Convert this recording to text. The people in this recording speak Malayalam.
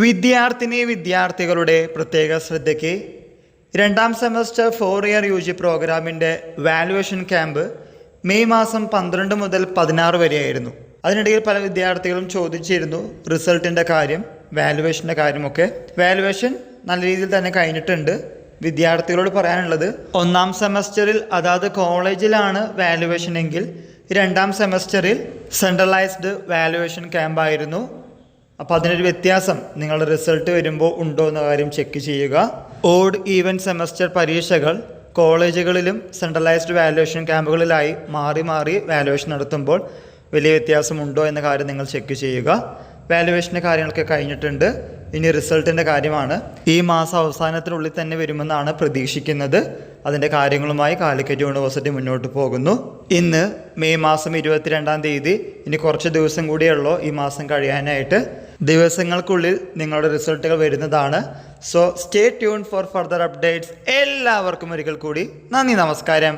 വിദ്യാർത്ഥികളുടെ പ്രത്യേക ശ്രദ്ധയ്ക്ക് രണ്ടാം സെമസ്റ്റർ 4 ഇയർ UG പ്രോഗ്രാമിൻ്റെ വാല്യുവേഷൻ ക്യാമ്പ് മെയ് മാസം 12 മുതൽ 16 വരെയായിരുന്നു. അതിനിടയിൽ പല വിദ്യാർത്ഥികളും ചോദിച്ചിരുന്നു റിസൾട്ടിൻ്റെ കാര്യം, വാല്യുവേഷൻ്റെ കാര്യമൊക്കെ. വാല്യുവേഷൻ നല്ല രീതിയിൽ തന്നെ കഴിഞ്ഞിട്ടുണ്ട്. വിദ്യാർത്ഥികളോട് പറയാനുള്ളത്, ഒന്നാം സെമസ്റ്ററിൽ അതാത് കോളേജിലാണ് വാല്യുവേഷൻ എങ്കിൽ രണ്ടാം സെമസ്റ്ററിൽ സെൻട്രലൈസ്ഡ് വാല്യുവേഷൻ ക്യാമ്പായിരുന്നു. അപ്പോൾ അതിനൊരു വ്യത്യാസം നിങ്ങളുടെ റിസൾട്ട് വരുമ്പോൾ ഉണ്ടോ എന്ന കാര്യം ചെക്ക് ചെയ്യുക. ഓഡ് ഈവൻ സെമസ്റ്റർ പരീക്ഷകൾ കോളേജുകളിലും സെൻട്രലൈസ്ഡ് വാല്യുവേഷൻ ക്യാമ്പുകളിലായി മാറി മാറി വാല്യുവേഷൻ നടത്തുമ്പോൾ വലിയ വ്യത്യാസമുണ്ടോ എന്ന കാര്യം നിങ്ങൾ ചെക്ക് ചെയ്യുക. വാല്യുവേഷൻ്റെ കാര്യങ്ങളൊക്കെ കഴിഞ്ഞിട്ടുണ്ട്. ഇനി റിസൾട്ടിൻ്റെ കാര്യമാണ്. ഈ മാസം അവസാനത്തിനുള്ളിൽ തന്നെ വരുമെന്നാണ് പ്രതീക്ഷിക്കുന്നത്. അതിൻ്റെ കാര്യങ്ങളുമായി കാലിക്കറ്റ് യൂണിവേഴ്സിറ്റി മുന്നോട്ട് പോകുന്നു. ഇന്ന് മെയ് മാസം 22-ാം തീയതി. ഇനി കുറച്ച് ദിവസം കൂടിയുള്ളൂ ഈ മാസം കഴിയാനായിട്ട്. ദിവസങ്ങൾക്കുള്ളിൽ നിങ്ങളുടെ റിസൾട്ടുകൾ വരുന്നതാണ്. So stay tune four further updates. എല്ലാവർക്കും ഒരിക്കൽ കൂടി നന്ദി, നമസ്കാരം.